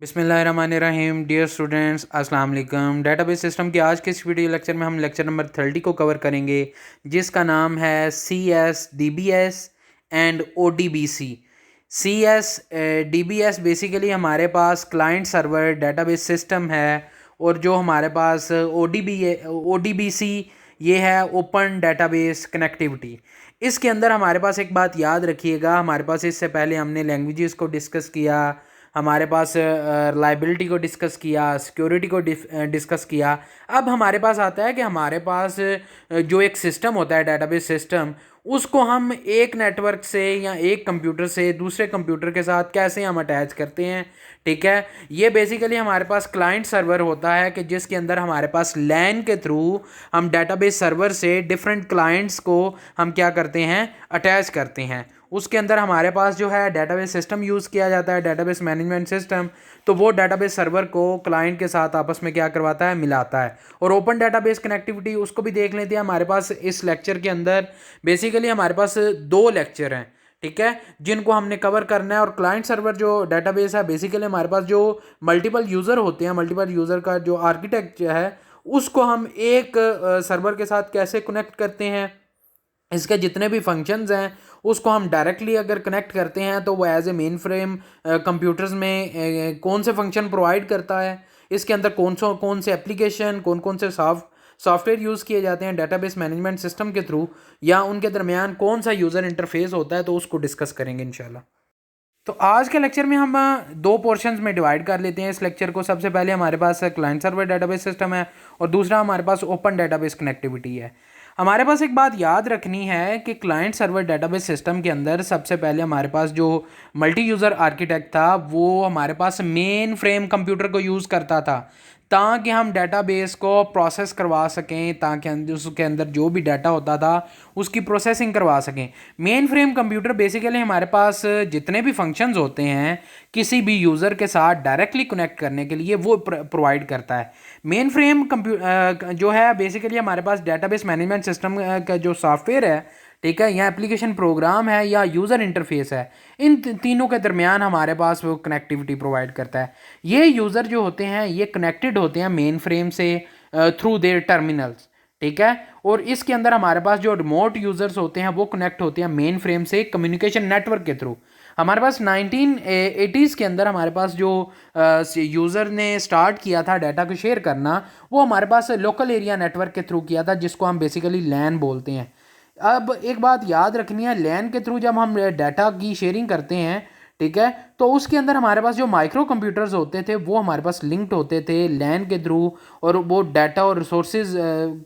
बिस्मिल्लाहिर्रहमानिर्रहीम। Dear students, अस्सलाम वालेकुम। डेटाबेस सिस्टम के आज के इस वीडियो लेक्चर में हम लेक्चर नंबर 30 को कवर करेंगे, जिसका नाम है CS DBS and ODBC। CS DBS basically हमारे पास क्लाइंट सर्वर डेटाबेस सिस्टम है, और जो हमारे पास ODBC ये है ओपन डेटाबेस कनेक्टिविटी। इसके अंदर हमारे पास एक बात याद रखिएगा, हमारे पास इससे पहले हमने लैंग्वेजेस को डिस्कस किया, हमारे पास रिलायबिलिटी को डिस्कस किया, सिक्योरिटी को डिस्कस किया। अब हमारे पास आता है कि हमारे पास जो एक सिस्टम होता है डेटाबेस सिस्टम, उसको हम एक नेटवर्क से या एक कंप्यूटर से दूसरे कंप्यूटर के साथ कैसे हम अटैच करते हैं। ठीक है, ये बेसिकली हमारे पास क्लाइंट सर्वर होता है कि जिसके अंदर हमारे पास लैन के थ्रू हम डेटाबेस सर्वर से डिफरेंट क्लाइंट्स को हम क्या करते हैं, अटैच करते हैं। उसके अंदर हमारे पास जो है डेटाबेस सिस्टम यूज़ किया जाता है, डेटाबेस मैनेजमेंट सिस्टम। तो वो डेटाबेस सर्वर को क्लाइंट के साथ आपस में क्या करवाता है, मिलाता है। और ओपन डेटाबेस कनेक्टिविटी उसको भी देख लेते हैं। हमारे पास इस लेक्चर के अंदर बेसिकली हमारे पास 2 लेक्चर हैं, ठीक है, जिनको हमने कवर करना है। और क्लाइंट सर्वर जो डेटाबेस है, बेसिकली हमारे पास जो मल्टीपल यूज़र होते हैं, मल्टीपल यूज़र का जो आर्किटेक्चर है, उसको हम एक सर्वर के साथ कैसे कनेक्ट करते हैं, इसके जितने भी फंक्शंस हैं उसको हम डायरेक्टली अगर कनेक्ट करते हैं तो वो as a mainframe computers में कौन से फंक्शन प्रोवाइड करता है, इसके अंदर कौन से एप्लीकेशन, कौन से सॉफ्टवेयर यूज़ किए जाते हैं डेटाबेस मैनेजमेंट सिस्टम के थ्रू, या उनके दरमियान कौन सा यूज़र इंटरफेस होता है, तो उसको डिस्कस करेंगे इंशाल्लाह। तो आज के लेक्चर में हम 2 पोर्शंस में डिवाइड कर लेते हैं इस लेक्चर को। सबसे पहले हमारे पास क्लाइंट सर्वर डेटाबेस सिस्टम है, और दूसरा हमारे पास ओपन डेटाबेस कनेक्टिविटी है। हमारे पास एक बात याद रखनी है कि क्लाइंट सर्वर डेटाबेस सिस्टम के अंदर सबसे पहले हमारे पास जो मल्टी यूज़र आर्किटेक्ट था, वो हमारे पास मेन फ्रेम कंप्यूटर को यूज़ करता था, ताकि हम डेटाबेस को प्रोसेस करवा सकें, ताकि उसके अंदर जो भी डाटा होता था उसकी प्रोसेसिंग करवा सकें। मेन फ्रेम कंप्यूटर बेसिकली हमारे पास जितने भी फंक्शंस होते हैं किसी भी यूज़र के साथ डायरेक्टली कनेक्ट करने के लिए वो प्रोवाइड करता है। मेन फ्रेम जो है बेसिकली हमारे पास डेटाबेस मैनेजमेंट सिस्टम का जो सॉफ्टवेयर है, ठीक है, या एप्लीकेशन प्रोग्राम है या यूज़र इंटरफेस है, इन तीनों के दरमियान हमारे पास वो कनेक्टिविटी प्रोवाइड करता है। ये यूज़र जो होते हैं ये कनेक्टेड होते हैं मेन फ्रेम से थ्रू देयर टर्मिनल्स, ठीक है। और इसके अंदर हमारे पास जो रिमोट यूज़र्स होते हैं वो कनेक्ट होते हैं मेन फ्रेम से कम्युनिकेशन नेटवर्क के थ्रू। हमारे पास 1980s के अंदर हमारे पास जो यूज़र ने स्टार्ट किया था डाटा को शेयर करना, वो हमारे पास लोकल एरिया नेटवर्क के थ्रू किया था, जिसको हम बेसिकली लैन बोलते हैं। अब एक बात याद रखनी है, लैन के थ्रू जब हम डाटा की शेयरिंग करते हैं, ठीक है, तो उसके अंदर हमारे पास जो माइक्रो कंप्यूटर्स होते थे वो हमारे पास लिंक्ड होते थे लैन के थ्रू, और वो डाटा और रिसोर्सेज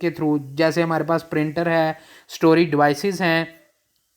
के थ्रू, जैसे हमारे पास प्रिंटर है, स्टोरेज डिवाइसेस हैं,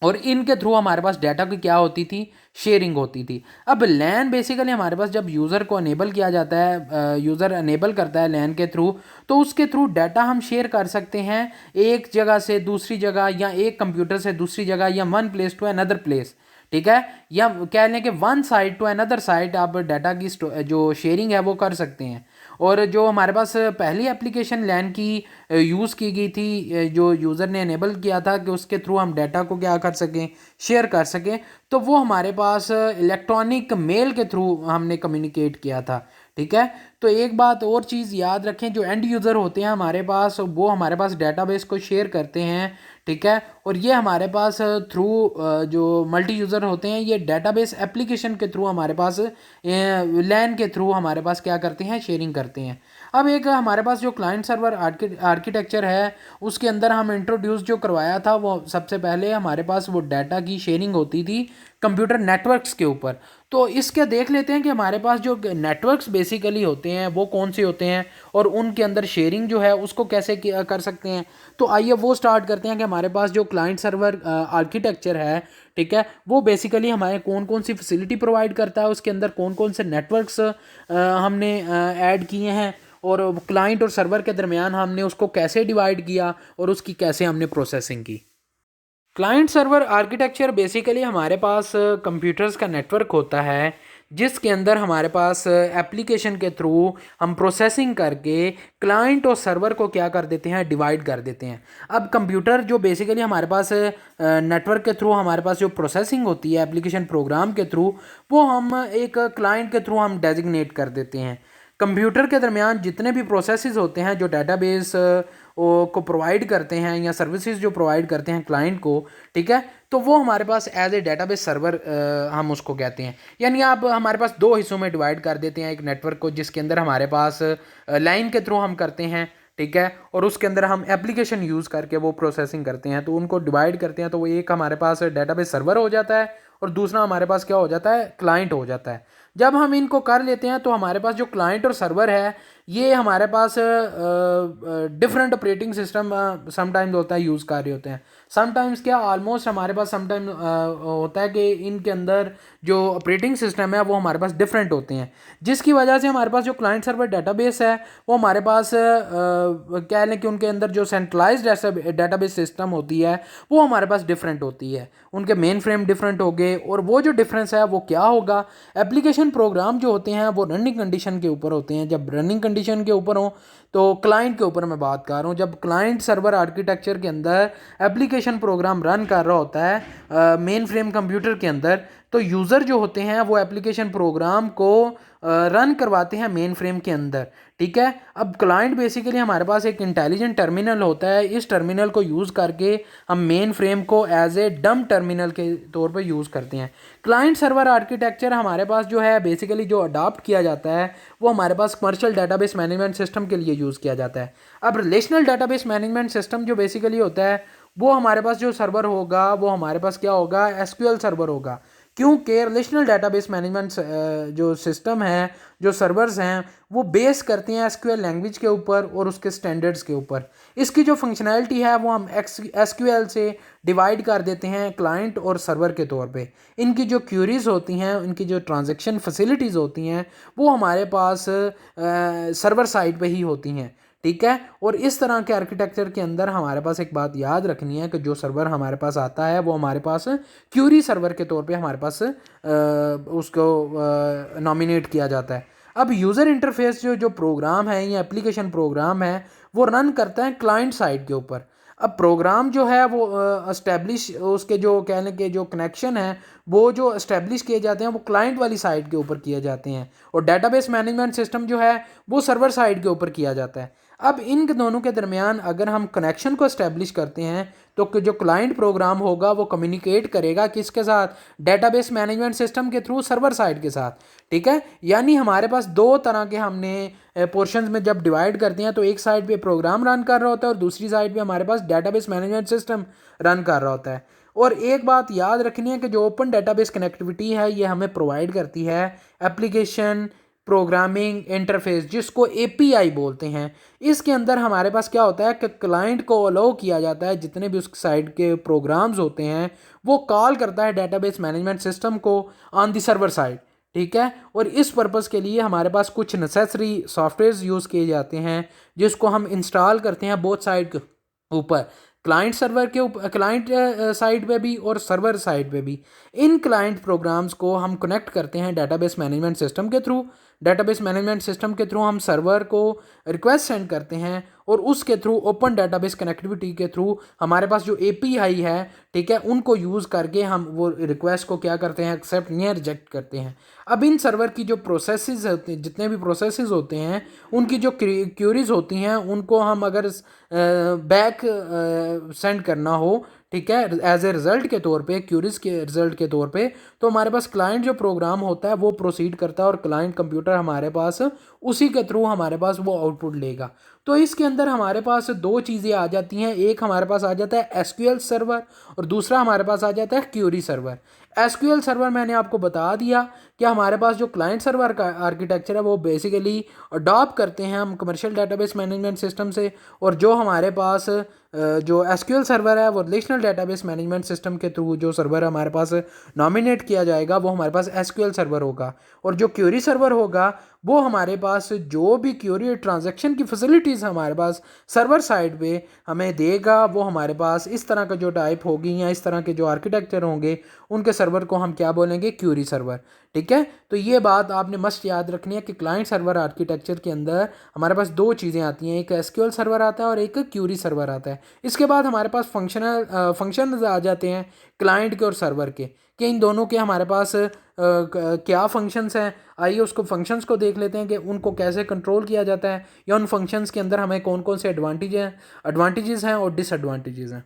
और इनके थ्रू हमारे पास डाटा की क्या होती थी, शेयरिंग होती थी। अब लैन बेसिकली हमारे पास जब यूज़र को अनेबल किया जाता है, यूज़र अनेबल करता है लैन के थ्रू, तो उसके थ्रू डाटा हम शेयर कर सकते हैं एक जगह से दूसरी जगह, या एक कंप्यूटर से दूसरी जगह, या one place to another place, ठीक है, या कह लें कि one site to another site आप डाटा की जो शेयरिंग है वो कर सकते हैं। और जो हमारे पास पहली एप्लीकेशन लैन की यूज़ की गई थी, जो यूज़र ने अनेबल किया था कि उसके थ्रू हम डाटा को क्या कर सकें, शेयर कर सकें, तो वो हमारे पास इलेक्ट्रॉनिक मेल के थ्रू हमने कम्युनिकेट किया था, ठीक है। तो एक बात और चीज़ याद रखें, जो एंड यूज़र होते हैं हमारे पास, वो हमारे पास डाटाबेस को शेयर करते हैं, ठीक है, और ये हमारे पास थ्रू जो मल्टी यूज़र होते हैं ये डेटाबेस एप्लीकेशन के थ्रू हमारे पास लैन के थ्रू हमारे पास क्या करते हैं, शेयरिंग करते हैं। अब एक हमारे पास जो क्लाइंट सर्वर आर्किटेक्चर है, उसके अंदर हम इंट्रोड्यूस जो करवाया था, वो सबसे पहले हमारे पास वो डाटा की शेयरिंग होती थी कंप्यूटर नेटवर्क्स के ऊपर। तो इसके देख लेते हैं कि हमारे पास जो नेटवर्क्स बेसिकली होते हैं वो कौन से होते हैं, और उनके अंदर शेयरिंग जो है उसको कैसे कर सकते हैं। तो आइए वो स्टार्ट करते हैं कि हमारे पास जो क्लाइंट सर्वर आर्किटेक्चर है, ठीक है, वो बेसिकली हमारे कौन कौन सी फैसिलिटी प्रोवाइड करता है, उसके अंदर कौन कौन से नेटवर्क्स हमने ऐड किए हैं, और क्लाइंट और सर्वर के दरमियान हमने उसको कैसे डिवाइड किया, और उसकी कैसे हमने प्रोसेसिंग की। क्लाइंट सर्वर आर्किटेक्चर बेसिकली हमारे पास कंप्यूटर्स का नेटवर्क होता है, जिसके अंदर हमारे पास एप्लीकेशन के थ्रू हम प्रोसेसिंग करके क्लाइंट और सर्वर को क्या कर देते हैं, डिवाइड कर देते हैं। अब कंप्यूटर जो बेसिकली हमारे पास नेटवर्क के थ्रू हमारे पास जो प्रोसेसिंग होती है एप्लीकेशन प्रोग्राम के थ्रू, वो हम एक क्लाइंट के थ्रू हम डेजिग्नेट कर देते हैं। कंप्यूटर के दरमियान जितने भी प्रोसेसेस होते हैं जो डेटाबेस को प्रोवाइड करते हैं या सर्विसेज जो प्रोवाइड करते हैं क्लाइंट को, ठीक है, तो वो हमारे पास एज ए डेटाबेस सर्वर हम उसको कहते हैं। यानी आप हमारे पास दो हिस्सों में डिवाइड कर देते हैं एक नेटवर्क को, जिसके अंदर हमारे पास लाइन के थ्रू हम करते हैं, ठीक है, और उसके अंदर हम एप्लीकेशन यूज़ करके वो प्रोसेसिंग करते हैं, तो उनको डिवाइड करते हैं। तो वो एक हमारे पास डेटाबेस सर्वर हो जाता है और दूसरा हमारे पास क्या हो जाता है, क्लाइंट हो जाता है। जब हम इनको कर लेते हैं तो हमारे पास जो क्लाइंट और सर्वर है ये हमारे पास डिफरेंट ऑपरेटिंग सिस्टम समटाइम्स होता है यूज़ कर रहे होते हैं। समटाइम्स क्या ऑलमोस्ट हमारे पास समटाइम होता है कि इनके अंदर जो ऑपरेटिंग सिस्टम है वो हमारे पास डिफरेंट होते हैं, जिसकी वजह से हमारे पास जो क्लाइंट सर्वर डेटाबेस है वो हमारे पास कह लें कि उनके अंदर जो सेंट्रलाइज्ड डेटाबेस सिस्टम होती है वो हमारे पास डिफरेंट होती है, उनके मेन फ्रेम डिफरेंट हो गए। और वो जो डिफरेंस है वो क्या होगा, एप्लीकेशन प्रोग्राम जो होते हैं वो रनिंग कंडीशन के ऊपर होते हैं। जब रनिंग कंडीशन के ऊपर हो तो क्लाइंट के ऊपर मैं बात कर रहा हूँ, जब क्लाइंट सर्वर आर्किटेक्चर के अंदर एप्लीकेशन प्रोग्राम रन कर रहा होता है मेन फ्रेम कंप्यूटर के अंदर, तो यूज़र जो होते हैं वो एप्लीकेशन प्रोग्राम को रन करवाते हैं मेन फ्रेम के अंदर, ठीक है। अब क्लाइंट बेसिकली हमारे पास एक इंटेलिजेंट टर्मिनल होता है, इस टर्मिनल को यूज़ करके हम मेन फ्रेम को एज ए डम टर्मिनल के तौर पर यूज़ करते हैं। क्लाइंट सर्वर आर्किटेक्चर हमारे पास जो है बेसिकली जो अडॉप्ट किया जाता है वो हमारे पास कमर्शियल डेटाबेस मैनेजमेंट सिस्टम के लिए यूज़ किया जाता है। अब रिलेशनल डेटाबेस मैनेजमेंट सिस्टम जो बेसिकली होता है वो हमारे पास जो सर्वर होगा वो हमारे पास क्या होगा, एसक्यूएल सर्वर होगा, क्योंकि रिलेशनल डेटाबेस मैनेजमेंट जो सिस्टम है, जो सर्वर्स हैं, वो बेस करते हैं एसक्यूएल लैंग्वेज के ऊपर और उसके स्टैंडर्ड्स के ऊपर। इसकी जो फंक्शनैलिटी है वो हम एसक्यूएल से डिवाइड कर देते हैं क्लाइंट और सर्वर के तौर पे। इनकी जो क्यूरीज होती हैं, इनकी जो ट्रांजैक्शन फैसिलिटीज़ होती हैं वो हमारे पास सर्वर साइड पे ही होती हैं, ठीक है। और इस तरह के आर्किटेक्चर के अंदर हमारे पास एक बात याद रखनी है कि जो सर्वर हमारे पास आता है वो हमारे पास क्यूरी सर्वर के तौर पे हमारे पास उसको नॉमिनेट किया जाता है। अब यूज़र इंटरफेस जो जो प्रोग्राम है या एप्लीकेशन प्रोग्राम है वो रन करता है क्लाइंट साइड के ऊपर। अब प्रोग्राम जो है वो इस्टेब्लिश उसके जो कहने के जो कनेक्शन है वो जो इस्टेब्लिश किए जाते हैं वो क्लाइंट वाली साइड के ऊपर किए जाते हैं, और डेटाबेस मैनेजमेंट सिस्टम जो है वो सर्वर साइड के ऊपर किया जाता है। अब इन दोनों के दरमियान अगर हम कनेक्शन को इस्टेब्लिश करते हैं तो जो क्लाइंट प्रोग्राम होगा वो कम्युनिकेट करेगा किसके साथ, डेटाबेस मैनेजमेंट सिस्टम के थ्रू सर्वर साइड के साथ, ठीक है। यानी हमारे पास दो तरह के हमने पोर्शंस में जब डिवाइड करते हैं तो एक साइड पे प्रोग्राम रन कर रहा होता है और दूसरी साइड पे हमारे पास डेटाबेस मैनेजमेंट सिस्टम रन कर रहा होता है। और एक बात याद रखनी है कि जो ओपन डेटाबेस कनेक्टिविटी है ये हमें प्रोवाइड करती है एप्लीकेशन प्रोग्रामिंग इंटरफेस, जिसको एपीआई बोलते हैं। इसके अंदर हमारे पास क्या होता है कि क्लाइंट को अलाउ किया जाता है जितने भी उस साइड के प्रोग्राम्स होते हैं वो कॉल करता है डेटाबेस मैनेजमेंट सिस्टम को ऑन द सर्वर साइड, ठीक है। और इस पर्पज़ के लिए हमारे पास कुछ नेसेसरी सॉफ्टवेयर यूज़ किए जाते हैं जिसको हम इंस्टॉल करते हैं बोथ साइड के ऊपर, क्लाइंट सर्वर के ऊपर, क्लाइंट साइड पे भी और सर्वर साइड पे भी। इन क्लाइंट प्रोग्राम्स को हम कनेक्ट करते हैं डेटाबेस मैनेजमेंट सिस्टम के थ्रू। डेटाबेस मैनेजमेंट सिस्टम के थ्रू हम सर्वर को रिक्वेस्ट सेंड करते हैं और उसके थ्रू ओपन डेटाबेस कनेक्टिविटी के थ्रू हमारे पास जो एपीआई है, ठीक है, उनको यूज़ करके हम वो रिक्वेस्ट को क्या करते हैं, एक्सेप्ट या रिजेक्ट करते हैं। अब इन सर्वर की जो प्रोसेसेस होते हैं, जितने भी प्रोसेसेस होते हैं, उनकी जो क्यूरीज होती हैं उनको हम अगर बैक सेंड करना हो, ठीक है, एज ए रिज़ल्ट के तौर पे, क्यूरीज के रिज़ल्ट के तौर पे, तो हमारे पास क्लाइंट जो प्रोग्राम होता है वो प्रोसीड करता है और क्लाइंट कंप्यूटर हमारे पास उसी के थ्रू हमारे पास वो आउटपुट लेगा। तो इसके अंदर हमारे पास दो चीज़ें आ जाती हैं, एक हमारे पास आ जाता है एसक्यूएल सर्वर और दूसरा हमारे पास आ जाता है क्यूरी सर्वर। एसक्यूएल सर्वर मैंने आपको बता दिया कि हमारे पास जो क्लाइंट सर्वर का आर्किटेक्चर है वो बेसिकली अडॉप्ट करते हैं हम कमर्शियल डेटाबेस मैनेजमेंट सिस्टम से, और जो हमारे पास जो एसक्यूएल सर्वर है वो रिलेशनल डेटाबेस मैनेजमेंट सिस्टम के थ्रू जो सर्वर हमारे पास नॉमिनेट किया जाएगा वो हमारे पास एसक्यूएल सर्वर होगा, और जो क्यूरी सर्वर होगा वो हमारे पास जो भी क्यूरी ट्रांजैक्शन की फैसिलिटीज़ हमारे पास सर्वर साइड पे हमें देगा, वो हमारे पास इस तरह का जो टाइप होगी या इस तरह के जो आर्किटेक्चर होंगे उनके सर्वर को हम क्या बोलेंगे, क्यूरी सर्वर। ठीक है, तो ये बात आपने मस्ट याद रखनी है कि क्लाइंट सर्वर आर्किटेक्चर के अंदर हमारे पास दो चीज़ें आती हैं, एक एसक्यूएल सर्वर आता है और एक क्यूरी सर्वर आता है। इसके बाद हमारे पास फंक्शन आ जाते हैं क्लाइंट के और सर्वर के, कि इन दोनों के हमारे पास क्या फंक्शंस हैं। आइए उसको फंक्शंस को देख लेते हैं कि उनको कैसे कंट्रोल किया जाता है, या उन फंक्शंस के अंदर हमें कौन कौन से एडवांटेजेस हैं और डिसएडवांटेजेस हैं।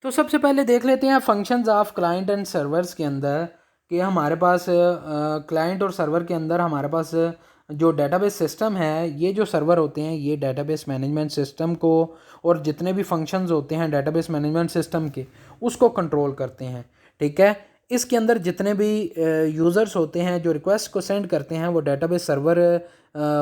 तो सबसे पहले देख लेते हैं functions of client and servers के अंदर, कि हमारे पास क्लाइंट और सर्वर के अंदर हमारे पास जो डेटाबेस सिस्टम है, ये जो सर्वर होते हैं ये डेटाबेस मैनेजमेंट सिस्टम को और जितने भी फंक्शंस होते हैं डेटाबेस मैनेजमेंट सिस्टम के, उसको कंट्रोल करते हैं। ठीक है, इसके अंदर जितने भी यूज़र्स होते हैं जो रिक्वेस्ट को सेंड करते हैं, वो database server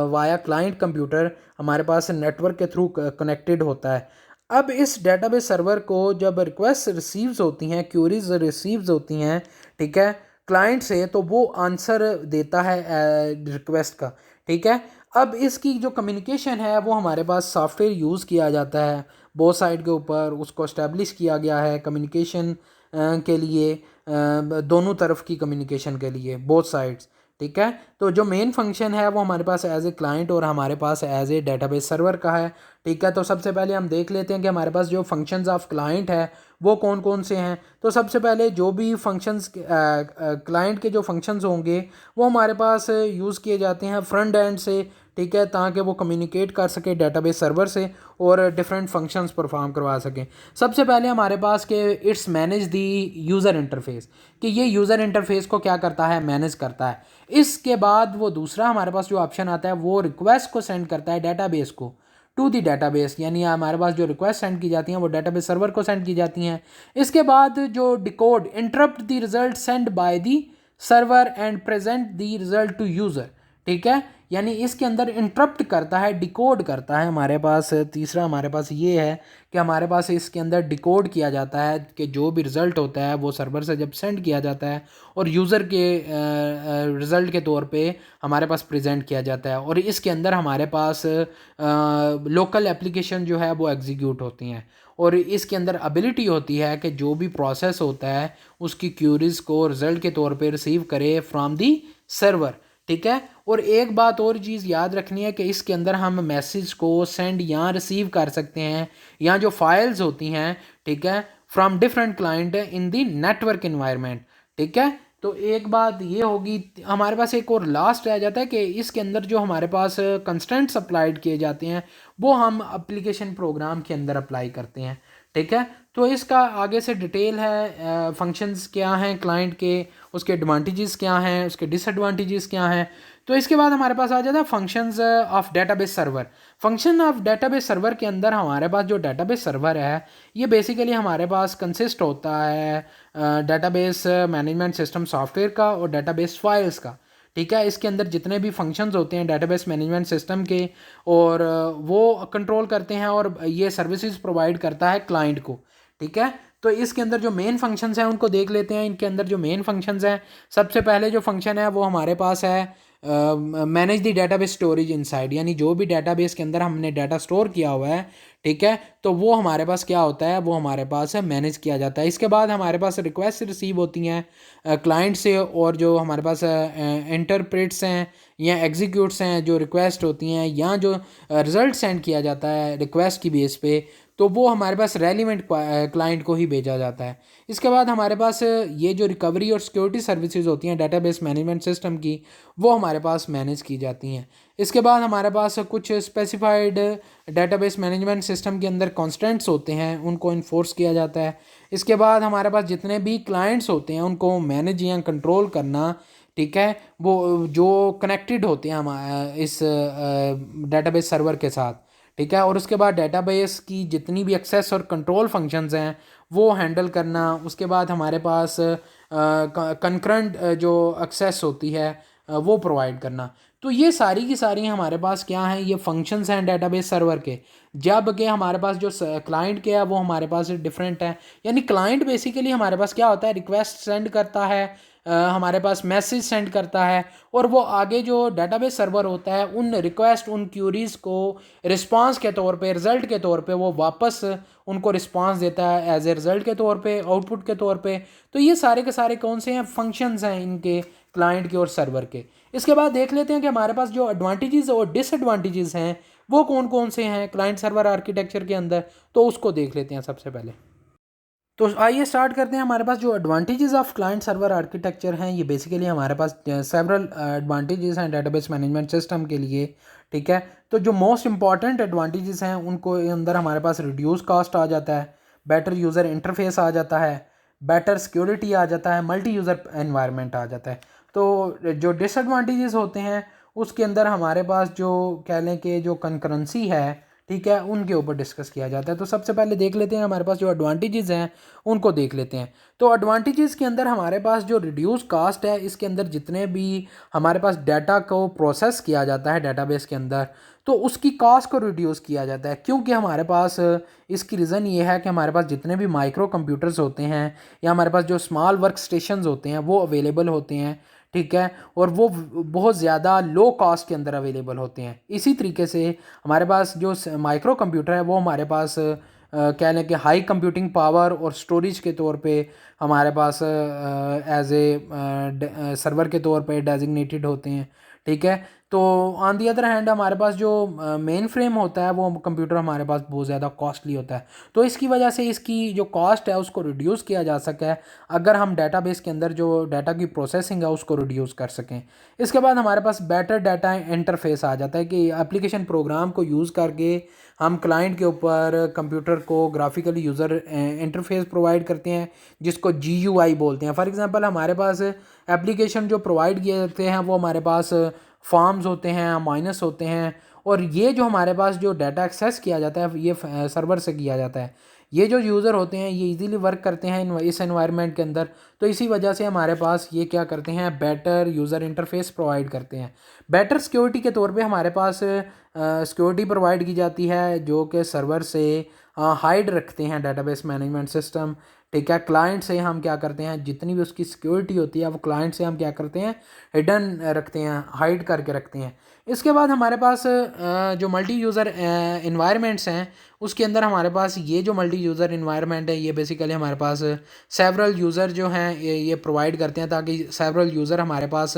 via client computer हमारे पास नेटवर्क के थ्रू कनेक्टेड होता है। अब इस डेटाबेस सर्वर को जब रिक्वेस्ट रिसीव्स होती हैं, क्यूरीज रिसीव्स होती हैं, ठीक है, क्लाइंट से, तो वो आंसर देता है रिक्वेस्ट का। ठीक है, अब इसकी जो कम्युनिकेशन है वो हमारे पास सॉफ्टवेयर यूज़ किया जाता है बोथ साइड के ऊपर, उसको इस्टेब्लिश किया गया है कम्युनिकेशन के लिए, दोनों तरफ की कम्युनिकेशन के लिए, बोथ साइड्स। ठीक है, तो जो मेन फंक्शन है वो हमारे पास एज ए क्लाइंट और हमारे पास एज ए डेटाबेस सर्वर का है। ठीक है, तो सबसे पहले हम देख लेते हैं कि हमारे पास जो फंक्शंस ऑफ क्लाइंट है वो कौन कौन से हैं। तो सबसे पहले जो भी फंक्शंस क्लाइंट के जो फंक्शंस होंगे वो हमारे पास यूज़ किए जाते हैं फ्रंट एंड से। ठीक है, ताकि वो कम्युनिकेट कर सके डेटाबेस सर्वर से और डिफरेंट फंक्शंस परफॉर्म करवा सकें। सबसे पहले हमारे पास के it's manage the user interface, कि ये यूज़र इंटरफेस को क्या करता है, मैनेज करता है। इसके बाद वो दूसरा हमारे पास जो ऑप्शन आता है वो रिक्वेस्ट को सेंड करता है डेटाबेस को टू दी डेटाबेस, यानी हमारे पास जो रिक्वेस्ट सेंड की जाती हैं वो डेटाबेस सर्वर को सेंड की जाती हैं। इसके बाद जो decode interpret the result send by the server and present the result to user. ठीक है, यानी इसके अंदर इंटरप्ट करता है, डिकोड करता है। हमारे पास तीसरा हमारे पास ये है कि हमारे पास इसके अंदर डिकोड किया जाता है कि जो भी रिज़ल्ट होता है वो सर्वर से जब सेंड किया जाता है और यूज़र के रिज़ल्ट के तौर पे हमारे पास प्रेजेंट किया जाता है, और इसके अंदर हमारे पास लोकल एप्लीकेशन जो है वो एग्जीक्यूट होती हैं, और इसके अंदर एबिलिटी होती है कि जो भी प्रोसेस होता है उसकी क्यूरीज़ को रिज़ल्ट के तौर पे रिसीव करे फ्रॉम दी सर्वर। ठीक है, और एक बात और चीज़ याद रखनी है कि इसके अंदर हम मैसेज को सेंड या रिसीव कर सकते हैं, या जो फाइल्स होती हैं, ठीक है, from different client in the network environment. ठीक है, तो एक बात ये होगी। हमारे पास एक और लास्ट रह जाता है कि इसके अंदर जो हमारे पास कंस्ट्रेंट्स अप्लाइड किए जाते हैं वो हम एप्लीकेशन प्रोग्राम के अंदर अप्लाई करते हैं। ठीक है, तो इसका आगे से डिटेल है, फंक्शंस क्या हैं क्लाइंट के, उसके एडवांटेजेस क्या हैं, उसके डिसएडवांटेजेस क्या हैं। तो इसके बाद हमारे पास आ जाता है functions of database server. Function of database server के अंदर हमारे पास जो डेटाबेस सर्वर है ये बेसिकली हमारे पास कंसिस्ट होता है डेटाबेस मैनेजमेंट सिस्टम सॉफ्टवेयर का और डेटाबेस फाइल्स का। ठीक है, इसके अंदर जितने भी फंक्शंस होते हैं डेटाबेस मैनेजमेंट सिस्टम के, और वो कंट्रोल करते हैं और ये सर्विसेज प्रोवाइड करता है क्लाइंट को। ठीक है, तो इसके अंदर जो मेन फंक्शंस हैं उनको देख लेते हैं। इनके अंदर जो मेन फंक्शंस हैं, सबसे पहले जो फंक्शन है वो हमारे पास है manage the database storage inside, यानी जो भी डेटाबेस के अंदर हमने डाटा स्टोर किया हुआ है, ठीक है, तो वो हमारे पास क्या होता है, वो हमारे पास है मैनेज किया जाता है। इसके बाद हमारे पास रिक्वेस्ट रिसीव होती हैं क्लाइंट से, और जो हमारे पास इंटरप्रेट्स हैं या एग्जीक्यूट्स हैं जो रिक्वेस्ट होती हैं, या जो रिज़ल्ट सेंड किया जाता है रिक्वेस्ट की बेस पे, तो वो हमारे पास रेलिवेंट क्लाइंट को ही भेजा जाता है। इसके बाद हमारे पास ये जो रिकवरी और सिक्योरिटी सर्विसेज होती हैं डेटाबेस मैनेजमेंट सिस्टम की, वो हमारे पास मैनेज की जाती हैं। इसके बाद हमारे पास कुछ स्पेसिफाइड डेटाबेस मैनेजमेंट सिस्टम के अंदर कॉन्स्टेंट्स होते हैं, उनको इन्फोर्स किया जाता है। इसके बाद हमारे पास जितने भी क्लाइंट्स होते हैं उनको मैनेज या कंट्रोल करना, ठीक है, वो जो कनेक्टेड होते हैं हम इस डेटाबेस सर्वर के साथ। ठीक है, और उसके बाद डेटाबेस की जितनी भी एक्सेस और कंट्रोल फंक्शंस हैं वो हैंडल करना। उसके बाद हमारे पास कंकरेंट जो एक्सेस होती है वो प्रोवाइड करना। तो ये सारी की सारी हमारे पास क्या हैं, ये फंक्शंस हैं डेटाबेस सर्वर के। जबकि हमारे पास जो क्लाइंट के है वो हमारे पास डिफरेंट है, यानी क्लाइंट बेसिकली हमारे पास क्या होता है, रिक्वेस्ट सेंड करता है हमारे पास मैसेज सेंड करता है और वो आगे जो डेटाबेस सर्वर होता है उन रिक्वेस्ट उन क्यूरीज़ को रिस्पांस के तौर पे रिज़ल्ट के तौर पे वो वापस उनको रिस्पांस देता है एज ए रिज़ल्ट के तौर पे आउटपुट के तौर पे। तो ये सारे के सारे कौन से हैं फंक्शंस हैं इनके क्लाइंट के और सर्वर के। इसके बाद देख लेते हैं कि हमारे पास जो एडवांटेजेस और डिसएडवांटेजेस हैं वो कौन कौन से हैं क्लाइंट सर्वर आर्किटेक्चर के अंदर, तो उसको देख लेते हैं सबसे पहले। तो आइए स्टार्ट करते हैं। हमारे पास जो advantages of client server architecture हैं ये बेसिकली हमारे पास सेवरल एडवांटेजेस हैं डेटाबेस मैनेजमेंट सिस्टम के लिए, ठीक है। तो जो मोस्ट इंपॉर्टेंट एडवांटेजेस हैं उनको अंदर हमारे पास रिड्यूस कॉस्ट आ जाता है, बेटर यूज़र इंटरफेस आ जाता है, बेटर सिक्योरिटी आ जाता है, मल्टी यूज़र एनवायरनमेंट आ जाता है। तो जो डिसएडवांटेजेस होते हैं उसके अंदर हमारे पास जो कह लें कि जो कंकरेंसी है, ठीक है, उनके ऊपर डिस्कस किया जाता है। तो सबसे पहले देख लेते हैं हमारे पास जो एडवांटेजेस हैं उनको देख लेते हैं। तो एडवांटेजेस के अंदर हमारे पास जो रिड्यूस कास्ट है, इसके अंदर जितने भी हमारे पास डाटा को प्रोसेस किया जाता है डेटाबेस के अंदर, तो उसकी कास्ट को रिड्यूस किया जाता है। क्योंकि हमारे पास इसकी रीज़न ये है कि हमारे पास जितने भी माइक्रो कंप्यूटर्स होते हैं या हमारे पास जो स्मॉल वर्क स्टेशंस होते हैं वो अवेलेबल होते हैं, ठीक है, और वो बहुत ज़्यादा लो कॉस्ट के अंदर अवेलेबल होते हैं। इसी तरीके से हमारे पास जो माइक्रो कंप्यूटर है वो हमारे पास कह लें कि हाई कंप्यूटिंग पावर और स्टोरेज के तौर पे हमारे पास एज ए सर्वर के तौर पे डेजिग्नेटेड होते हैं, ठीक है। तो ऑन दी अदर हैंड हमारे पास जो मेन फ्रेम होता है वो कंप्यूटर हमारे पास बहुत ज़्यादा कॉस्टली होता है। तो इसकी वजह से इसकी जो कॉस्ट है उसको रिड्यूस किया जा सका है अगर हम डेटाबेस के अंदर जो डाटा की प्रोसेसिंग है उसको रिड्यूस कर सकें। इसके बाद हमारे पास बेटर डाटा इंटरफेस आ जाता है कि एप्लीकेशन प्रोग्राम को यूज़ करके हम क्लाइंट के ऊपर कंप्यूटर को ग्राफिकली यूज़र इंटरफेस प्रोवाइड करते हैं जिसको GUI बोलते हैं। फॉर एग्जांपल हमारे पास एप्लीकेशन जो प्रोवाइड किए जाते हैं वो हमारे पास फॉर्म्स होते हैं, माइनस होते हैं, और ये जो हमारे पास जो डाटा एक्सेस किया जाता है ये सर्वर से किया जाता है। ये जो यूज़र होते हैं ये इजीली वर्क करते हैं इस एनवायरनमेंट के अंदर, तो इसी वजह से हमारे पास ये क्या करते हैं बेटर यूज़र इंटरफेस प्रोवाइड करते हैं। बेटर सिक्योरिटी के तौर पे हमारे पास सिक्योरिटी प्रोवाइड की जाती है जो कि सर्वर से हाइड रखते हैं डेटाबेस मैनेजमेंट सिस्टम, ठीक है। क्लाइंट से हम क्या करते हैं जितनी भी उसकी सिक्योरिटी होती है वो क्लाइंट से हम क्या करते हैं हिडन रखते हैं, हाइड करके रखते हैं। इसके बाद हमारे पास जो मल्टी यूज़र इन्वायरमेंट्स हैं उसके अंदर हमारे पास ये जो मल्टी यूज़र इन्वायरमेंट है ये बेसिकली हमारे पास सेवरल यूज़र जो हैं ये प्रोवाइड करते हैं ताकि सेवरल यूज़र हमारे पास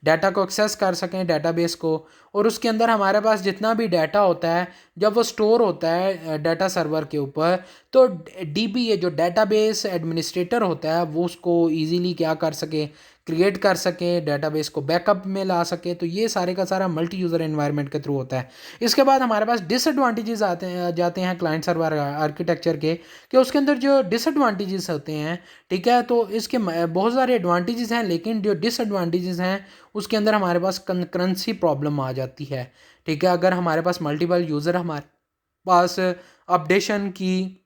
डाटा को एक्सेस कर सकें डेटाबेस को। और उसके अंदर हमारे पास जितना भी डाटा होता है जब वो स्टोर होता है डाटा सर्वर के ऊपर, तो DBA जो डेटाबेस एडमिनिस्ट्रेटर होता है वो उसको इजीली क्या कर सके, क्रिएट कर सके, डेटाबेस को बैकअप में ला सके। तो ये सारे का सारा मल्टी यूज़र एनवायरनमेंट के थ्रू होता है। इसके बाद हमारे पास डिसएडवांटेजेस जाते हैं क्लाइंट सर्वर आर्किटेक्चर के, कि उसके अंदर जो डिसएडवांटेजेस होते हैं, ठीक है, तो इसके बहुत सारे एडवांटेजेस हैं लेकिन जो डिसएडवांटेजेस हैं उसके अंदर हमारे पास कंकरेंसी प्रॉब्लम आ जाती है, ठीक है। अगर हमारे पास मल्टीपल यूज़र हमारे पास अपडेशन की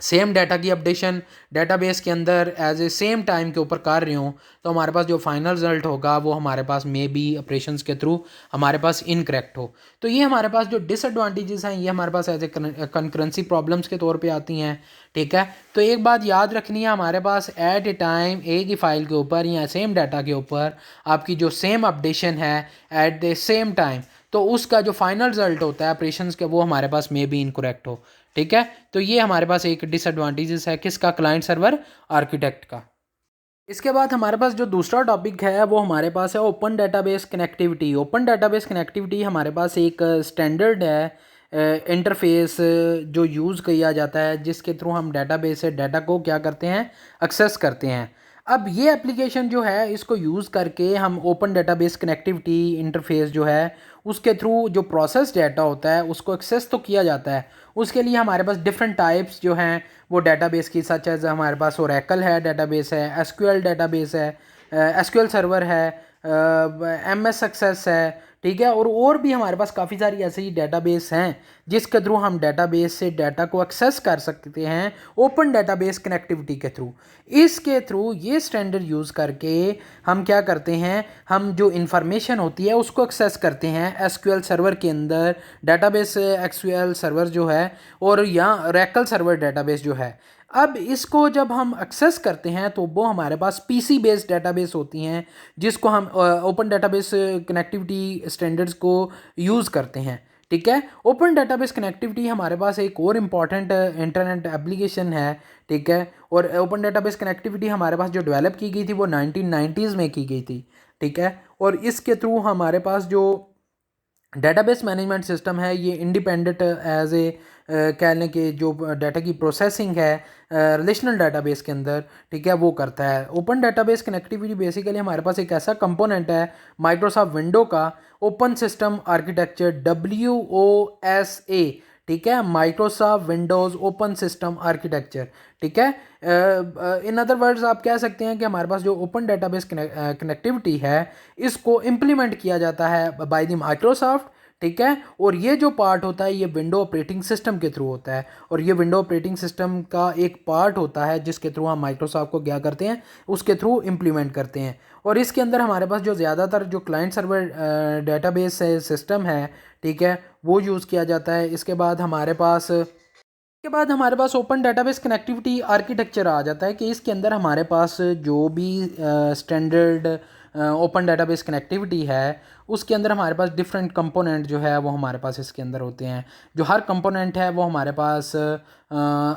सेम डाटा की अपडेशन डेटाबेस के अंदर एज ए सेम टाइम के ऊपर कर रहे हो तो हमारे पास जो फाइनल रिजल्ट होगा वो हमारे पास मे बी ऑपरेशंस के थ्रू हमारे पास इनकरेक्ट हो। तो ये हमारे पास जो डिसएडवांटेजेस हैं ये हमारे पास एज ए कंकरेंसी प्रॉब्लम्स के तौर पे आती हैं, ठीक है। तो एक बात याद रखनी है, हमारे पास एट ए टाइम एक ही फाइल के ऊपर या सेम डाटा के ऊपर आपकी जो सेम अपडेशन है एट द सेम टाइम, तो उसका जो फाइनल रिजल्ट होता है ऑपरेशंस के वो हमारे पास मे बी इनकरेक्ट हो, ठीक है। तो ये हमारे पास एक डिसएडवांटेजेस है किसका, क्लाइंट सर्वर आर्किटेक्ट का। इसके बाद हमारे पास जो दूसरा टॉपिक है वो हमारे पास है open database connectivity. Open database connectivity हमारे पास एक स्टैंडर्ड है इंटरफेस जो यूज़ किया जाता है जिसके थ्रू हम डेटाबेस से डाटा को क्या करते हैं, एक्सेस करते हैं। अब ये एप्लीकेशन जो है इसको यूज़ करके हम ओपन डेटाबेस कनेक्टिविटी इंटरफेस जो है उसके थ्रू जो प्रोसेस डाटा होता है उसको एक्सेस तो किया जाता है। उसके लिए हमारे पास डिफरेंट टाइप्स जो हैं वो डेटाबेस की, सच एज हमारे पास ओरेकल है डेटाबेस है, SQL डेटाबेस है, SQL सर्वर है, MS एक्सेस है, ठीक है। और भी हमारे पास काफ़ी सारी ऐसी डेटाबेस हैं जिसके थ्रू हम डेटाबेस से डाटा को एक्सेस कर सकते हैं ओपन डेटाबेस कनेक्टिविटी के थ्रू। इसके थ्रू ये स्टैंडर्ड यूज़ करके हम क्या करते हैं, हम जो इंफॉर्मेशन होती है उसको एक्सेस करते हैं SQL सर्वर के अंदर, डेटाबेस SQL सर्वर जो है, और या ओरेकल सर्वर डेटाबेस जो है। अब इसको जब हम एक्सेस करते हैं तो वो हमारे पास पीसी बेस्ड डेटाबेस होती हैं, जिसको हम ओपन डेटाबेस कनेक्टिविटी स्टैंडर्ड्स को यूज़ करते हैं। ठीक है, ओपन डेटाबेस कनेक्टिविटी हमारे पास एक और इम्पॉर्टेंट इंटरनेट एप्लीकेशन है। ठीक है, और ओपन डेटाबेस कनेक्टिविटी हमारे पास जो डेवलप की गई थी वो 1990s में की गई थी। ठीक है, और इसके थ्रू हमारे पास जो डेटाबेस मैनेजमेंट सिस्टम है ये इंडिपेंडेंट एज ए कह लें कि जो डाटा की प्रोसेसिंग है रिलेशनल डेटाबेस के अंदर, ठीक है, वो करता है। ओपन डेटाबेस कनेक्टिविटी बेसिकली हमारे पास एक ऐसा कंपोनेंट है माइक्रोसॉफ्ट विंडो का ओपन सिस्टम आर्किटेक्चर WOSA। ठीक है, Microsoft Windows open system architecture. ठीक है, इन अदर वर्ड्स आप कह सकते हैं कि हमारे पास जो ओपन डेटाबेस कनेक्टिविटी है इसको इम्प्लीमेंट किया जाता है बाय द माइक्रोसॉफ्ट। ठीक है, और ये जो पार्ट होता है ये विंडो ऑपरेटिंग सिस्टम के थ्रू होता है, और ये विंडो ऑपरेटिंग सिस्टम का एक पार्ट होता है जिसके थ्रू हम माइक्रोसॉफ्ट को क्या करते हैं, उसके थ्रू इम्प्लीमेंट करते हैं। और इसके अंदर हमारे पास जो ज़्यादातर जो क्लाइंट सर्वर डेटाबेस सिस्टम है, ठीक है, वो यूज़ किया जाता है। इसके बाद हमारे पास ओपन डेटाबेस कनेक्टिविटी आर्किटेक्चर आ जाता है कि इसके अंदर हमारे पास जो भी स्टैंडर्ड ओपन डेटाबेस कनेक्टिविटी है उसके अंदर हमारे पास डिफरेंट कंपोनेंट जो है वो हमारे पास इसके अंदर होते हैं। जो हर कंपोनेंट है वो हमारे पास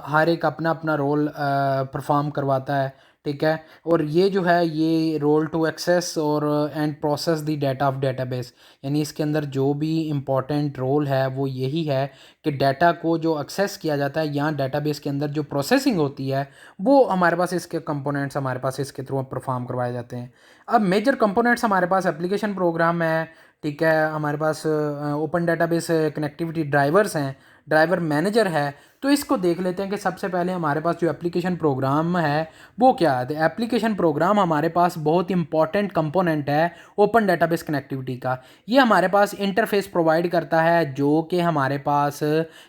हर एक अपना अपना रोल परफॉर्म करवाता है। ठीक है, और ये जो है ये रोल टू एक्सेस और and process the data of database, यानी इसके अंदर जो भी इम्पोर्टेंट रोल है वो यही है कि डाटा को जो एक्सेस किया जाता है या डाटाबेस के अंदर जो प्रोसेसिंग होती है वो हमारे पास इसके कंपोनेंट्स हमारे पास इसके थ्रू परफॉर्म करवाए जाते हैं। अब मेजर कंपोनेंट्स हमारे पास एप्लीकेशन प्रोग्राम है। ठीक है, हमारे पास ओपन डेटाबेस कनेक्टिविटी ड्राइवर्स हैं, ड्राइवर मैनेजर है। तो इसको देख लेते हैं कि सबसे पहले हमारे पास जो एप्लीकेशन प्रोग्राम है वो क्या है। तो एप्लीकेशन प्रोग्राम हमारे पास बहुत इंपॉर्टेंट कंपोनेंट है ओपन डेटाबेस कनेक्टिविटी का। ये हमारे पास इंटरफेस प्रोवाइड करता है जो कि हमारे पास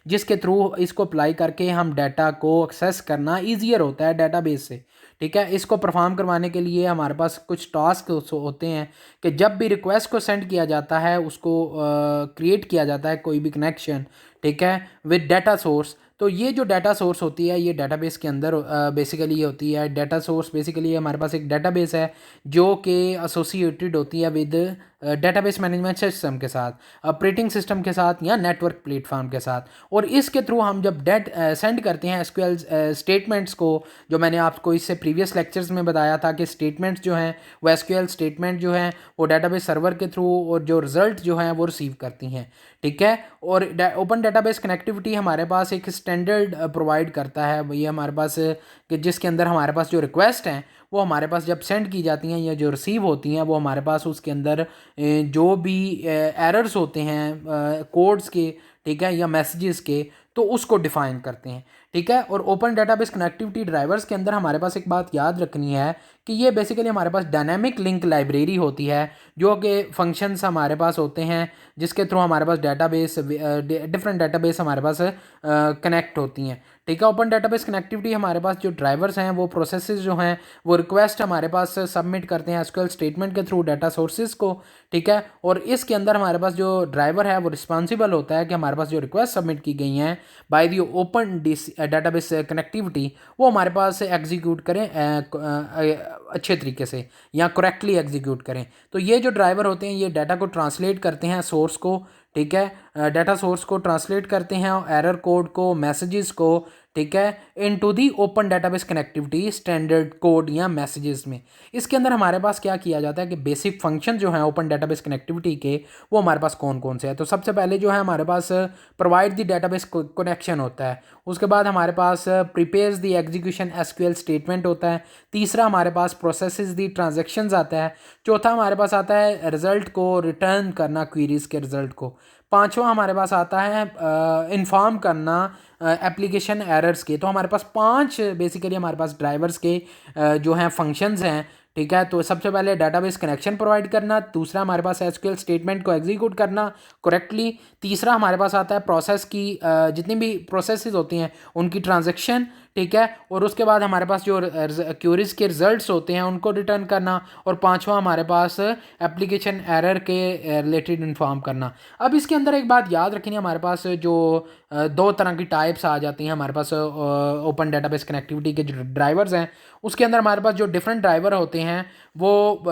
जिसके थ्रू इसको अप्लाई करके हम डाटा को एक्सेस करना ईजियर होता है डेटाबेस से। ठीक है, इसको परफॉर्म करवाने के लिए हमारे पास कुछ टास्क होते हैं कि जब भी रिक्वेस्ट को सेंड किया जाता है उसको क्रिएट किया जाता है कोई भी कनेक्शन, ठीक है, विद डाटा सोर्स। तो ये जो डाटा सोर्स होती है ये डाटाबेस के अंदर बेसिकली ये होती है। डाटा सोर्स बेसिकली हमारे पास एक डाटाबेस है जो कि एसोसिएटेड होती है विद डेटाबेस मैनेजमेंट सिस्टम के साथ, ऑपरेटिंग सिस्टम के साथ या नेटवर्क प्लेटफॉर्म के साथ। और इसके थ्रू हम जब सेंड करते हैं एसक्यूएल स्टेटमेंट्स को, जो मैंने आपको इससे प्रीवियस लेक्चर्स में बताया था कि स्टेटमेंट्स जो हैं वो एसक्यूएल स्टेटमेंट जो हैं वो डेटाबेस सर्वर के थ्रू और जो रिजल्ट जो हैं वो रिसीव करती हैं। ठीक है, और ओपन डेटाबेस कनेक्टिविटी हमारे पास एक स्टैंडर्ड प्रोवाइड करता है। ये हमारे पास कि जिसके अंदर हमारे पास जो रिक्वेस्ट हैं वो हमारे पास जब सेंड की जाती हैं या जो रिसीव होती हैं वो हमारे पास उसके अंदर जो भी एरर्स होते हैं कोड्स के, ठीक है, या मैसेजेस के, तो उसको डिफाइन करते हैं। ठीक है, और ओपन डेटाबेस कनेक्टिविटी ड्राइवर्स के अंदर हमारे पास एक बात याद रखनी है कि ये बेसिकली हमारे पास डायनामिक लिंक लाइब्रेरी होती है जो कि फंक्शंस हमारे पास होते हैं जिसके थ्रू हमारे पास डेटाबेस डिफरेंट डेटाबेस हमारे पास कनेक्ट होती हैं। ठीक है, ओपन डेटाबेस कनेक्टिविटी हमारे पास जो ड्राइवर्स हैं वो प्रोसेसेस जो हैं वो रिक्वेस्ट हमारे पास सबमिट करते हैं एसक्यूएल स्टेटमेंट के थ्रू डाटा सोर्सेज को। ठीक है, और इसके अंदर हमारे पास जो ड्राइवर है वो रिस्पॉन्सिबल होता है कि हमारे पास जो रिक्वेस्ट सबमिट की गई हैं by the open database connectivity वो हमारे पास एग्जीक्यूट करें अच्छे तरीके से या करेक्टली एग्जीक्यूट करें। तो ये जो ड्राइवर होते हैं ये डाटा को ट्रांसलेट करते हैं सोर्स को, ठीक है, डाटा सोर्स को ट्रांसलेट करते हैं एरर कोड को, मैसेजेस को, ठीक है, into the open database connectivity standard code या मैसेजेस में। इसके अंदर हमारे पास क्या किया जाता है कि बेसिक फंक्शन जो है ओपन डेटाबेस कनेक्टिविटी के वो हमारे पास कौन कौन से हैं। तो सबसे पहले जो है हमारे पास प्रोवाइड द डेटाबेस कनेक्शन होता है। उसके बाद हमारे पास prepares the execution SQL statement होता है। तीसरा हमारे पास प्रोसेसेस द ट्रांजैक्शंस आता है। चौथा हमारे पास आता है रिजल्ट को रिटर्न करना, क्वेरीज के रिजल्ट को। पांचवा हमारे पास आता है इन्फॉर्म करना एप्लीकेशन एरर्स के। तो हमारे पास 5 बेसिकली हमारे पास ड्राइवर्स के जो हैं फंक्शंस हैं। ठीक है, तो सबसे पहले डाटाबेस कनेक्शन प्रोवाइड करना, दूसरा हमारे पास एसक्यूएल स्टेटमेंट को एग्जीक्यूट करना करेक्टली, तीसरा हमारे पास आता है प्रोसेस की जितनी भी प्रोसेसेस होती हैं उनकी ट्रांजैक्शन, ठीक है, और उसके बाद हमारे पास जो क्यूरीज के रिजल्ट्स होते हैं उनको रिटर्न करना, और पांचवा हमारे पास एप्लीकेशन एरर के रिलेटेड इन्फॉर्म करना। अब इसके अंदर एक बात याद रखनी है, हमारे पास जो दो तरह की टाइप्स आ जाती हैं हमारे पास ओपन डेटाबेस कनेक्टिविटी के जो ड्राइवर्स हैं, उसके अंदर हमारे पास जो डिफरेंट ड्राइवर होते हैं वो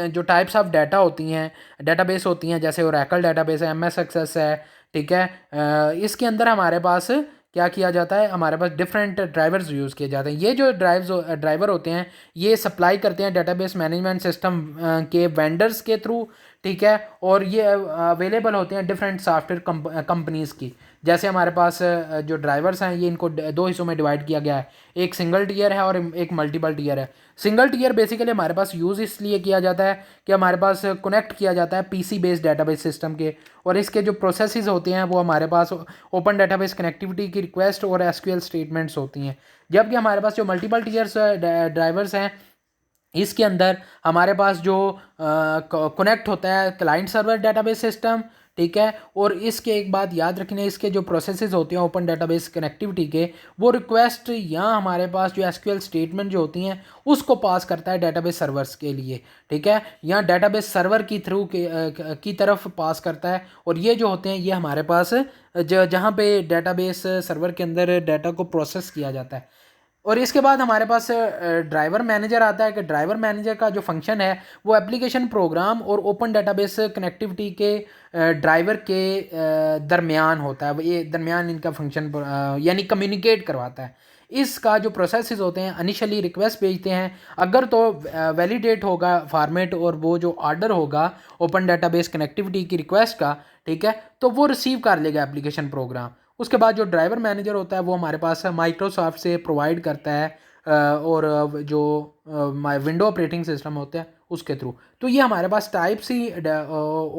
जो टाइप्स ऑफ डाटा होती हैं, डेटाबेस होती हैं, जैसे ओरेकल डेटाबेस है, एमएस एक्सेस है, ठीक है। इसके अंदर हमारे पास क्या किया जाता है, हमारे पास डिफरेंट ड्राइवर्स यूज़ किए जाते हैं। ये जो ड्राइवर होते हैं ये सप्लाई करते हैं डेटाबेस मैनेजमेंट सिस्टम के वेंडर्स के थ्रू, ठीक है, और ये अवेलेबल होते हैं डिफरेंट सॉफ्टवेयर कंपनीज़ की। जैसे हमारे पास जो ड्राइवर्स हैं ये इनको दो हिस्सों में डिवाइड किया गया है, एक सिंगल टीयर है और एक मल्टीपल टीयर है। सिंगल टीयर बेसिकली हमारे पास यूज़ इसलिए किया जाता है कि हमारे पास कनेक्ट किया जाता है पीसी बेस्ड डेटाबेस सिस्टम के, और इसके जो प्रोसेसेस होते हैं वो हमारे पास ओपन डेटाबेस कनेक्टिविटी की रिक्वेस्ट और एसक्यूएल स्टेटमेंट्स होती हैं। जबकि हमारे पास जो मल्टीपल टीयर्स ड्राइवर्स हैं इसके अंदर हमारे पास जो कनेक्ट होता है क्लाइंट सर्वर डेटाबेस सिस्टम, ठीक है, और इसके एक बात याद रखनी है, इसके जो प्रोसेसेस होते हैं ओपन डेटाबेस कनेक्टिविटी के, वो रिक्वेस्ट या हमारे पास जो एसक्यूएल स्टेटमेंट जो होती हैं उसको पास करता है डेटाबेस सर्वर्स के लिए, ठीक है, या डेटाबेस सर्वर की थ्रू की तरफ पास करता है। और ये जो होते हैं ये हमारे पास जहाँ पे डेटाबेस सर्वर के अंदर डाटा को प्रोसेस किया जाता है। और इसके बाद हमारे पास ड्राइवर मैनेजर आता है कि ड्राइवर मैनेजर का जो फंक्शन है वो एप्लीकेशन प्रोग्राम और ओपन डेटाबेस कनेक्टिविटी के ड्राइवर के दरमियान होता है। ये दरमियान इनका फंक्शन यानी कम्युनिकेट करवाता है। इसका जो प्रोसेसेस होते हैं इनिशियली रिक्वेस्ट भेजते हैं, अगर तो वैलिडेट होगा फॉर्मेट और वो जो ऑर्डर होगा ओपन डेटाबेस कनेक्टिविटी की रिक्वेस्ट का, ठीक है, तो वो रिसीव कर लेगा एप्लीकेशन प्रोग्राम। उसके बाद जो ड्राइवर मैनेजर होता है वो हमारे पास माइक्रोसॉफ्ट से प्रोवाइड करता है और जो विंडो ऑपरेटिंग सिस्टम होता है उसके थ्रू। तो ये हमारे पास टाइप सी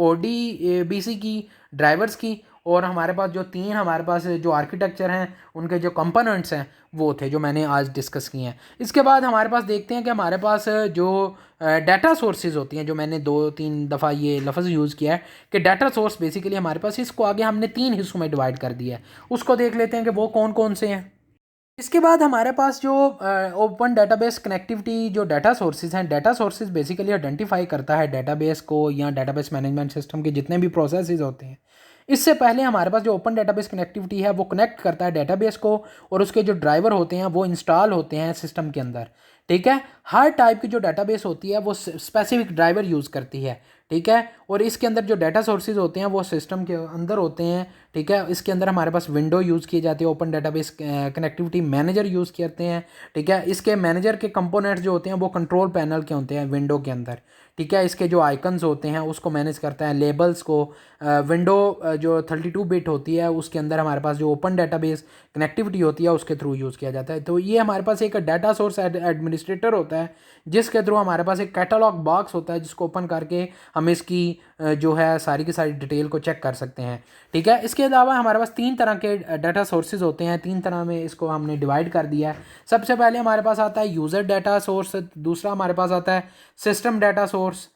ODBC की ड्राइवर्स की, और हमारे पास जो तीन हमारे पास जो आर्किटेक्चर हैं उनके जो कंपोनेंट्स हैं वो थे जो मैंने आज डिस्कस किए हैं। इसके बाद हमारे पास देखते हैं कि हमारे पास जो डाटा सोर्सेज होती हैं, जो मैंने 2-3 दफ़ा ये लफ्ज़ यूज़ किया है कि डाटा सोर्स बेसिकली हमारे पास, इसको आगे हमने 3 हिस्सों में डिवाइड कर दिया है, उसको देख लेते हैं कि वो कौन कौन से हैं। इसके बाद हमारे पास जो ओपन डेटाबेस कनेक्टिविटी जो डाटा सोर्सेज हैं, डाटा सोर्सेज बेसिकली आइडेंटिफाई करता है डेटाबेस को या डेटाबेस मैनेजमेंट सिस्टम के जितने भी प्रोसेसेस होते हैं। इससे पहले हमारे पास जो ओपन डेटाबेस कनेक्टिविटी है वो कनेक्ट करता है डेटाबेस को, और उसके जो ड्राइवर होते हैं वो इंस्टॉल होते हैं सिस्टम के अंदर, ठीक है। हर टाइप की जो डेटाबेस होती है वो स्पेसिफिक ड्राइवर यूज़ करती है, ठीक है, और इसके अंदर जो डाटा सोर्सेज होते हैं वो सिस्टम के अंदर होते हैं, ठीक है। इसके अंदर हमारे पास विंडो यूज़ की जाती है, open database connectivity manager use करते हैं, ठीक है। इसके मैनेजर के कंपोनेंट्स जो होते हैं वो कंट्रोल पैनल के होते हैं विंडो के अंदर, ठीक है। इसके जो आइकन्स होते हैं उसको मैनेज करता है, लेबल्स को, विंडो जो 32 बिट होती है उसके अंदर हमारे पास जो ओपन डेटाबेस कनेक्टिविटी होती है उसके थ्रू यूज़ किया जाता है। तो ये हमारे पास एक डाटा सोर्स एडमिनिस्ट्रेटर होता है जिसके थ्रू हमारे पास एक कैटलॉग बॉक्स होता है जिसको ओपन करके हम इसकी जो है सारी की सारी डिटेल को चेक कर सकते हैं, ठीक है। इसके अलावा हमारे पास 3 तरह के डाटा सोर्सेज होते हैं, 3 तरह में इसको हमने डिवाइड कर दिया है। सबसे पहले हमारे पास आता है यूज़र डाटा सोर्स, दूसरा हमारे पास आता है सिस्टम डाटा सोर्स,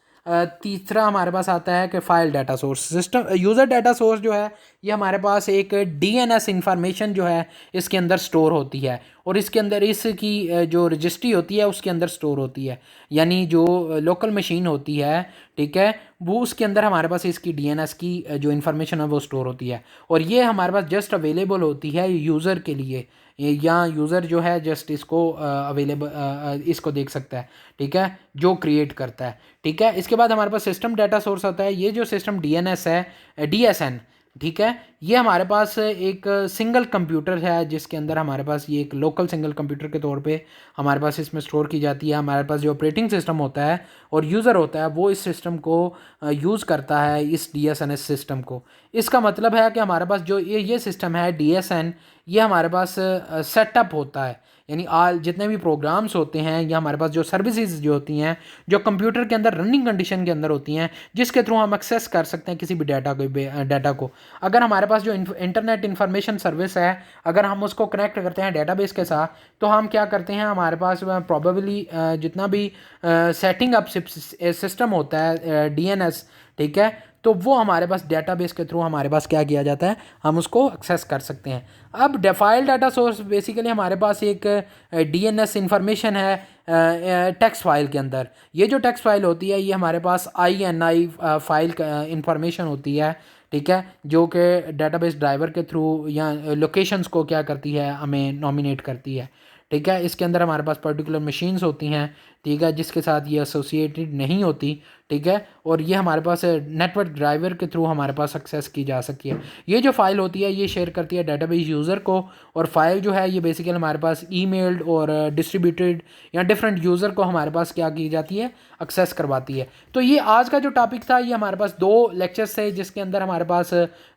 तीसरा हमारे पास आता है कि file data source. System user data source जो है ये हमारे पास एक DNS इंफॉर्मेशन जो है इसके अंदर स्टोर होती है, और इसके अंदर इसकी जो रजिस्ट्री होती है उसके अंदर स्टोर होती है, यानी जो लोकल मशीन होती है, ठीक है, वो उसके अंदर हमारे पास इसकी DNS की जो इन्फॉर्मेशन है वो स्टोर होती है, और ये हमारे पास जस्ट अवेलेबल होती है यूज़र के लिए, या यूज़र जो है जस्ट इसको अवेलेबल इसको देख सकता है, ठीक है, जो क्रिएट करता है, ठीक है। इसके बाद हमारे पास सिस्टम डाटा सोर्स होता है। ये जो सिस्टम DNS है, DSN, ठीक है, ये हमारे पास एक सिंगल कंप्यूटर है जिसके अंदर हमारे पास ये एक लोकल सिंगल कंप्यूटर के तौर पे हमारे पास इसमें स्टोर की जाती है। हमारे पास जो ऑपरेटिंग सिस्टम होता है और यूज़र होता है वो इस सिस्टम को यूज़ करता है, इस DSNS सिस्टम को। इसका मतलब है कि हमारे पास जो ये सिस्टम है DSN, ये हमारे पास सेटअप होता है, यानी जितने भी प्रोग्राम्स होते हैं या हमारे पास जो सर्विसेज जो होती हैं जो कंप्यूटर के अंदर रनिंग कंडीशन के अंदर होती हैं जिसके थ्रू हम एक्सेस कर सकते हैं किसी भी डाटा को। अगर हमारे पास जो इंटरनेट इन्फॉर्मेशन सर्विस है अगर हम उसको कनेक्ट करते हैं डेटाबेस के साथ, तो हम क्या करते हैं, हमारे पास प्रॉबेबली जितना भी सेटिंग अप सिस्टम होता है DNS, ठीक है, तो वो हमारे पास डेटाबेस के थ्रू हमारे पास क्या किया जाता है, हम उसको एक्सेस कर सकते हैं। अब फाइल डाटा सोर्स बेसिकली हमारे पास एक DNS इंफॉर्मेशन है टेक्स्ट फाइल के अंदर। ये जो टेक्स्ट फाइल होती है ये हमारे पास INI फाइल इंफॉर्मेशन होती है, ठीक है, जो कि डेटाबेस ड्राइवर के थ्रू या लोकेशंस को क्या करती है, हमें नॉमिनेट करती है, ठीक है। इसके अंदर हमारे पास पर्टिकुलर मशीन्स होती हैं, ठीक है, जिसके साथ ये एसोसिएटेड नहीं होती, ठीक है, और ये हमारे पास नेटवर्क ड्राइवर के थ्रू हमारे पास एक्सेस की जा सकती है। ये जो फाइल होती है ये शेयर करती है डेटाबेस यूज़र को, और फाइल जो है ये बेसिकली हमारे पास ईमेल्ड और डिस्ट्रीब्यूटेड या डिफरेंट यूज़र को हमारे पास क्या की जाती है, एक्सेस करवाती है। तो ये आज का जो टॉपिक था ये हमारे पास 2 लेक्चर्स थे, जिसके अंदर हमारे पास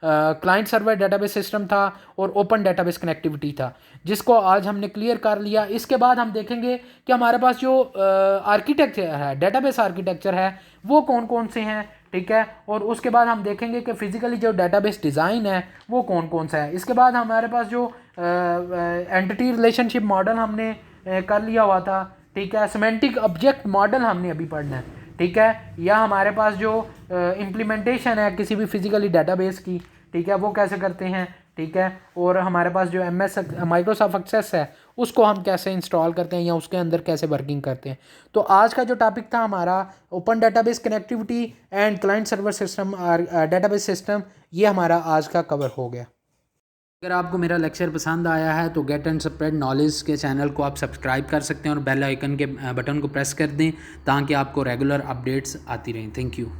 क्लाइंट सर्वर डेटाबेस सिस्टम था और ओपन डेटाबेस कनेक्टिविटी था, जिसको आज हमने क्लियर कर लिया। इसके बाद हम देखेंगे कि हमारे पास जो आर्किटेक्चर है, डेटाबेस आर्किटेक्चर है, वो कौन कौन से हैं, ठीक है, और उसके बाद हम देखेंगे कि फिजिकली जो डेटाबेस डिज़ाइन है वो कौन कौन सा है। इसके बाद हमारे पास जो एंटिटी रिलेशनशिप मॉडल हमने कर लिया हुआ था, ठीक है, सिमेंटिक ऑब्जेक्ट मॉडल हमने अभी पढ़ना है, ठीक है, या हमारे पास जो इम्प्लीमेंटेशन है किसी भी फिजिकली डेटाबेस की, ठीक है, वो कैसे करते हैं, ठीक है, और हमारे पास जो MS माइक्रोसॉफ्ट एक्सेस है उसको हम कैसे इंस्टॉल करते हैं या उसके अंदर कैसे वर्किंग करते हैं। तो आज का जो टॉपिक था हमारा open database connectivity and client server system और डेटाबेस सिस्टम, ये हमारा आज का कवर हो गया। अगर आपको मेरा लेक्चर पसंद आया है तो गेट एंड स्प्रेड नॉलेज के चैनल को आप सब्सक्राइब कर सकते हैं और बेल आइकन के बटन को प्रेस कर दें ताकि आपको रेगुलर अपडेट्स आती रहें। Thank you.